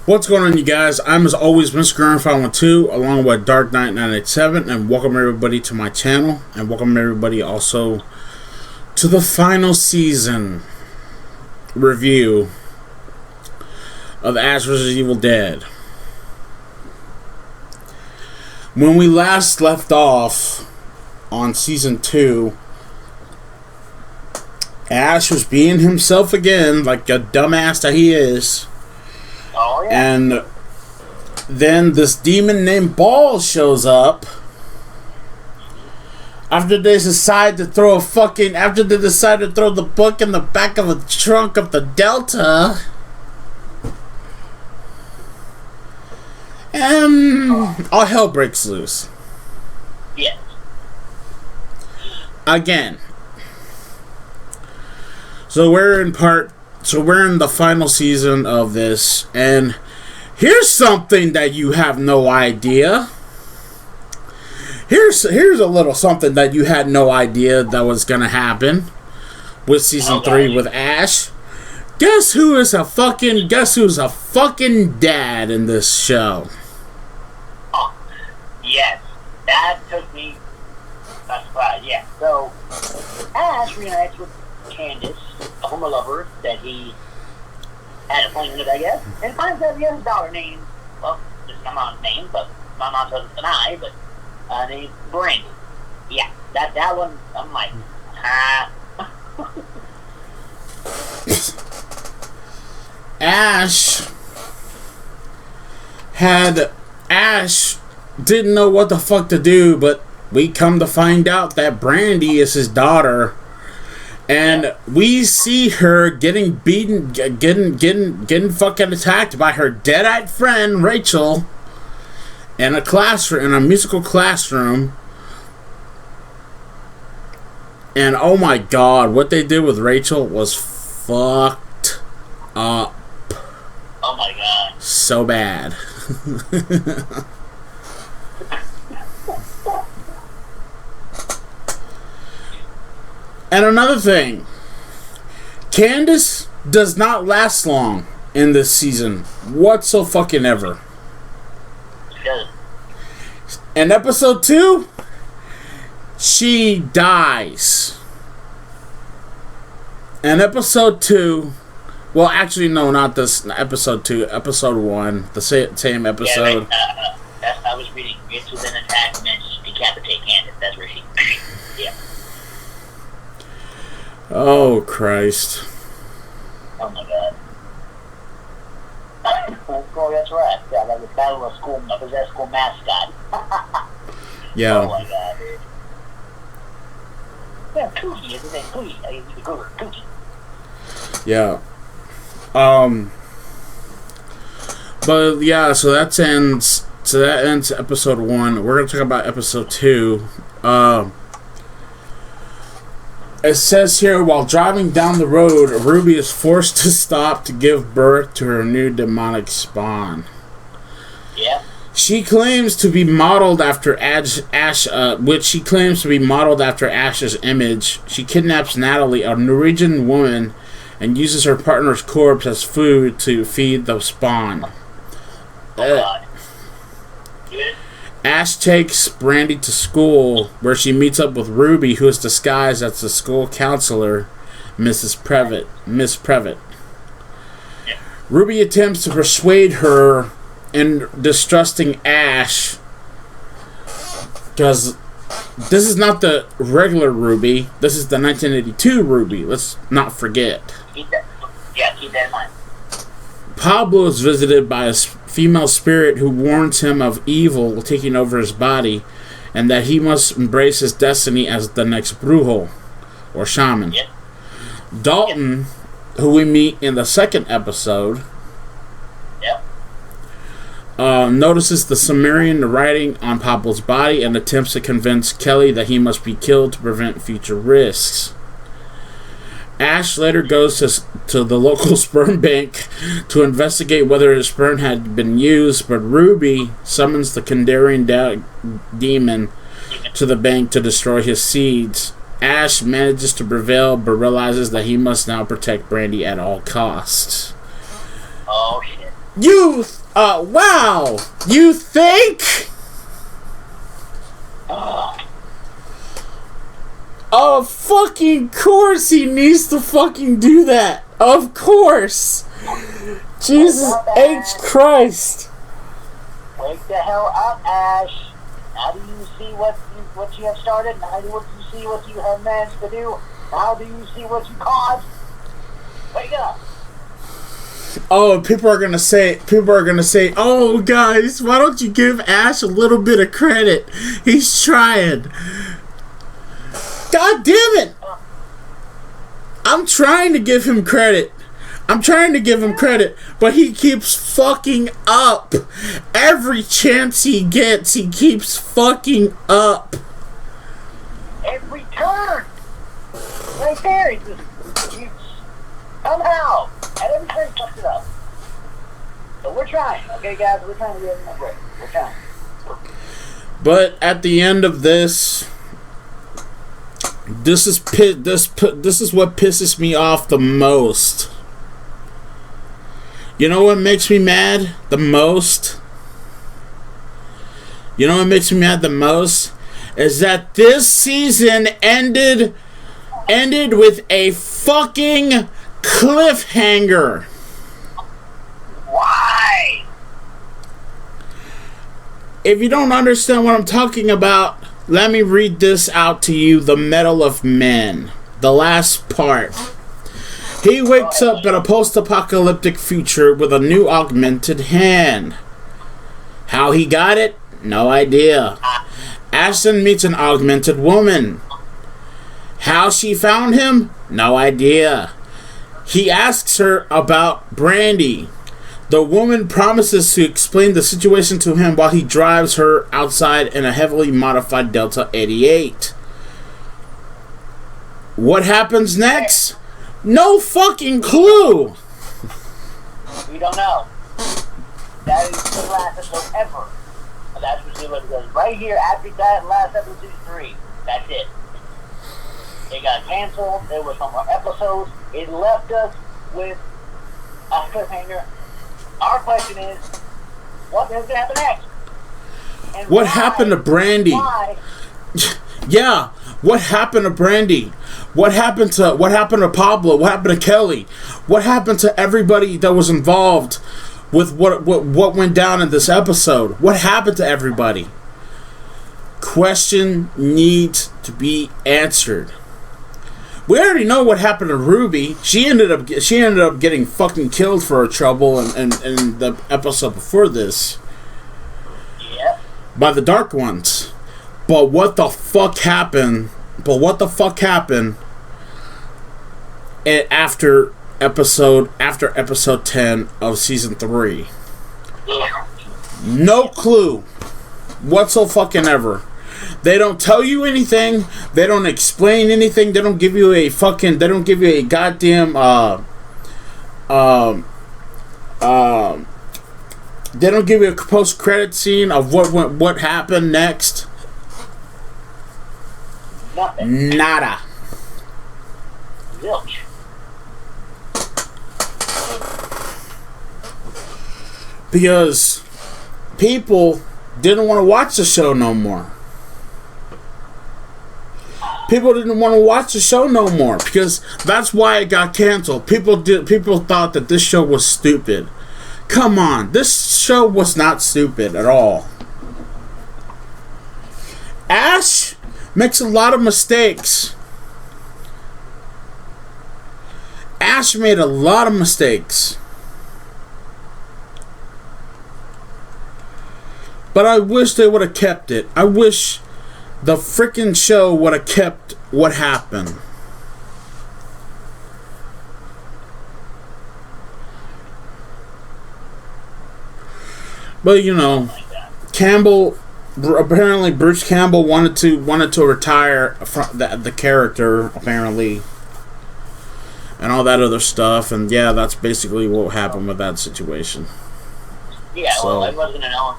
What's going on, you guys? I'm, as always, Mr. Grind512, along with Dark Knight 987, and welcome everybody to my channel, and welcome everybody also to the final season review of Ash vs. Evil Dead. When we last left off on season 2, Ash was being himself again, like a dumbass that he is. Oh, yeah. And then this demon named Ball shows up after they decide to throw the book in the back of a trunk of the Delta. And all hell breaks loose. Yes. Again. So we're in the final season of this, and here's something that you have no idea. Here's a little something that you had no idea that was gonna happen with season 3 with Ash. Guess who's a fucking dad in this show? Oh, yes. That took me by surprise. Yeah. So Ash reunites with Candace, a former lover that he had a fling with, I guess, and finds out he has a daughter named, well, this is my mom's name, but my mom doesn't deny, but named Brandy. Yeah, that one, I'm like, Ash didn't know what the fuck to do, but we come to find out that Brandy is his daughter. And we see her getting beaten, getting fucking attacked by her dead-eyed friend Rachel in a musical classroom. And oh my god, what they did with Rachel was fucked up. oh my god. So bad. And another thing, Candace does not last long in this season whatsoever. Good. In episode 2, she dies. In episode 2, well, actually, no, not this episode 2, episode 1, the same episode. Yeah, I was reading. It's with an attack and then decapitate Candace. That's where she. Yeah. Oh, Christ. Oh my god. Oh, that's right. Yeah, like the battle of school, possessed school mascot. Yeah. Oh my god, dude. Yeah, Cookie, isn't it? Cookie. Yeah. But yeah, so that ends episode 1. We're gonna talk about episode 2. It says here, while driving down the road, Ruby is forced to stop to give birth to her new demonic spawn. Yeah. She claims to be modeled after Ash's image. She kidnaps Natalie, a Norwegian woman, and uses her partner's corpse as food to feed the spawn. Oh god. Ash takes Brandy to school, where she meets up with Ruby, who is disguised as the school counselor, Miss Previtt. Yeah. Ruby attempts to persuade her in distrusting Ash, because this is not the regular Ruby. This is the 1982 Ruby. Let's not forget. Keep that in mind. Pablo is visited by a female spirit who warns him of evil taking over his body, and that he must embrace his destiny as the next brujo, or shaman. Yep. Dalton, who we meet in the second episode, notices the Sumerian writing on Pablo's body and attempts to convince Kelly that he must be killed to prevent future risks. Ash later goes to the local sperm bank to investigate whether his sperm had been used, but Ruby summons the Kandarian demon to the bank to destroy his seeds. Ash manages to prevail, but realizes that he must now protect Brandy at all costs. Oh shit. Wow! You think? Of fucking course he needs to fucking do that. Of course. Jesus H. Christ. Wake the hell up, Ash. Now do you see what you have started? Now do you see what you have managed to do? Now do you see what you caused? Wake up. Oh, people are gonna say, oh guys, why don't you give Ash a little bit of credit? He's trying. God damn it! I'm trying to give him credit. But he keeps fucking up. Every chance he gets, he keeps fucking up. Every turn. Right there, he just somehow, at every turn, he fucks it up. So we're trying, okay, guys? We're trying to get him a break. We're trying. But at the end of this, this is what pisses me off the most. You know what makes me mad the most? Is that this season ended with a fucking cliffhanger. Why? If you don't understand what I'm talking about, let me read this out to you. The Medal of Men. The last part. He wakes up in a post-apocalyptic future with a new augmented hand. How he got it? No idea. Ashton meets an augmented woman. How she found him? No idea. He asks her about Brandy. The woman promises to explain the situation to him while he drives her outside in a heavily modified Delta 88. What happens next? No fucking clue! We don't know. That is the last episode ever. And that's what she goes right here after that last episode 3. That's it. It got canceled. There was no more episodes. It left us with a cliffhanger. Our question is, what is going to happen next? And what happened to Brandy? Yeah, what happened to Brandy? What happened to Pablo? What happened to Kelly? What happened to everybody that was involved with what went down in this episode? What happened to everybody? Question needs to be answered. We already know what happened to Ruby. She ended up getting fucking killed for her trouble in the episode before this. Yep. By the Dark Ones. But what the fuck happened? After episode 10 of season 3? No clue whatsoever. They don't tell you anything. They don't explain anything. They don't give you a goddamn they don't give you a post-credit scene of what happened next. Nothing. Nada. Zilch. Because people didn't want to watch the show no more. People didn't want to watch the show no more because that's why it got canceled. People thought that this show was stupid. Come on, this show was not stupid at all. Ash makes a lot of mistakes. Ash made a lot of mistakes. But I wish they would have kept it. I wish the freaking show would have kept what happened. But you know, apparently Bruce Campbell wanted to retire from the character apparently, and all that other stuff. And yeah, that's basically what happened with that situation. Yeah, well, everyone's going to know,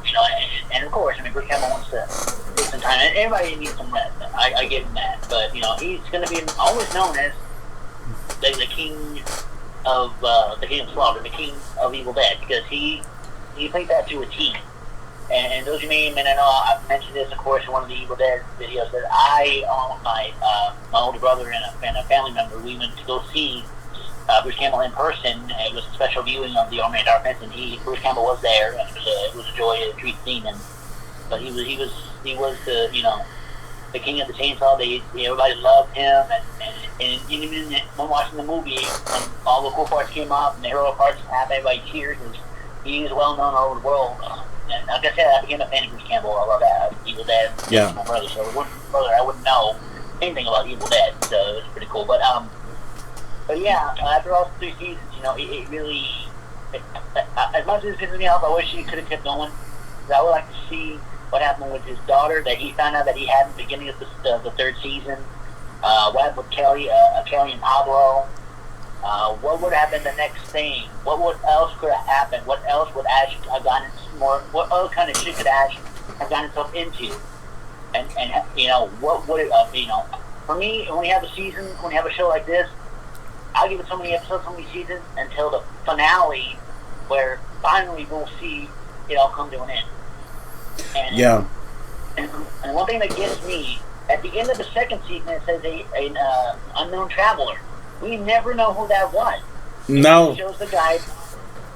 and of course, Bruce Campbell wants to take some time, and everybody needs some rest. I give him that, but, he's going to be always known as the king of Slaughter, the king of Evil Dead, because he he played that to a T. And those of you may know, I've mentioned this, of course, in one of the Evil Dead videos, that I, along with my older brother and a family member, we went to go see Bruce Campbell in person. It was a special viewing of The Army of Darkness, and Bruce Campbell was there, and it was a joy, a treat seeing him. But he was the, you know, the king of the chainsaw. Everybody loved him, and even when watching the movie, when all the cool parts came up and the hero parts happened, everybody cheers. He was well known all over the world. And like I said, I became a fan of Bruce Campbell. I love that. Evil Dead. Yeah. My brother, so I wouldn't know anything about Evil Dead, so it was pretty cool. But yeah, after all 3 seasons, you know, it really, as much as it pisses me off, I wish he could have kept going. I would like to see what happened with his daughter that he found out that he had in the beginning of the 3rd season. What happened with Kelly and Pablo? What would happen the next thing? What else could have happened? What else would Ash have gotten more? What other kind of shit could Ash have gotten himself into? And you know, what would it you know? For me, when we have a season, when we have a show like this, I'll give it so many episodes, so many seasons until the finale, where finally we'll see it all come to an end. And, yeah. And one thing that gets me, at the end of the 2nd season, it says an unknown traveler. We never know who that was. No. It shows the guy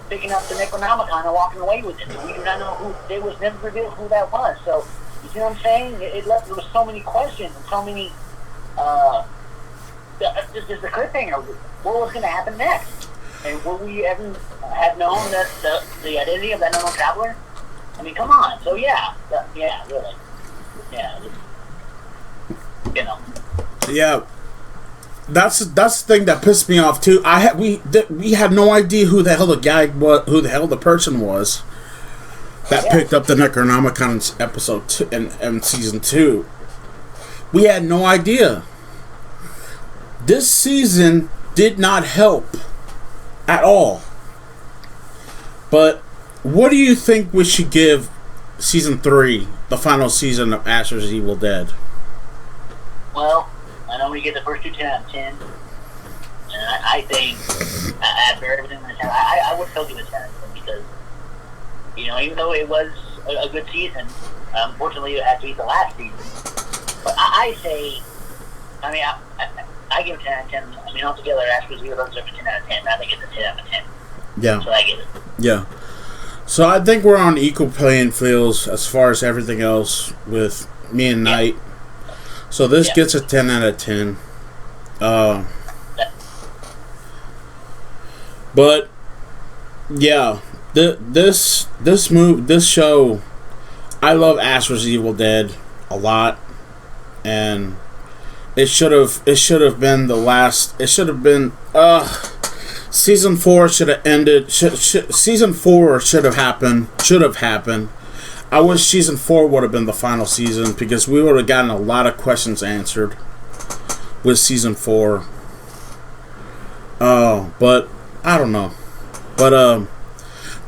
picking up the Necronomicon and walking away with it. We do not know who. It was never revealed who that was. So, you see what I'm saying? There was so many questions and so many. This is the cliffhanger. What was going to happen next? And would we ever have known that the identity of that unknown traveler? I mean, come on. So yeah, really, yeah, you know. Yeah. That's the thing that pissed me off too. We had no idea who the hell the guy was, who the hell the person was that picked up the Necronomicon in episode 2 and season 2. We had no idea. This season did not help at all. But what do you think we should give season 3, the final season of Ash vs. Evil Dead? Well, I know we get the first 2 10 out of 10. And I think, after everything that's happened, I would still give it 10 out of 10 because, you know, even though it was a good season, unfortunately it had to be the last season. But I say, I mean, I give it 10 out of 10. I mean, altogether, Ash vs. Evil Dead deserves a 10 out of 10. I think it's a 10 out of 10. Yeah. So I give it. Yeah. So I think we're on equal playing fields as far as everything else with me and Knight. So this gets a 10 out of 10. But yeah, this show, I love Ash vs. Evil Dead a lot, and it should have been the last. It should have been. Season 4 should have ended. Season 4 should have happened. I wish season 4 would have been the final season because we would have gotten a lot of questions answered with season 4. But I don't know. But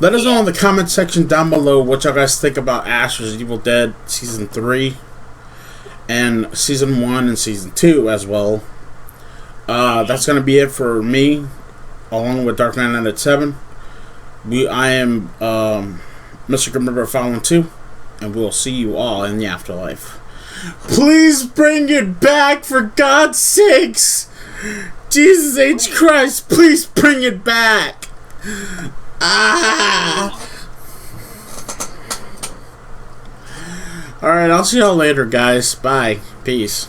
let us know in the comment section down below what y'all guys think about Ash vs. Evil Dead season 3 and season 1 and season 2 as well. That's gonna be it for me, along with Dark Knight 987. I am Mr. Grimriver Fallon 2, and we'll see you all in the afterlife. Please bring it back, for God's sakes! Jesus H. Christ, please bring it back! Alright, I'll see y'all later, guys. Bye. Peace.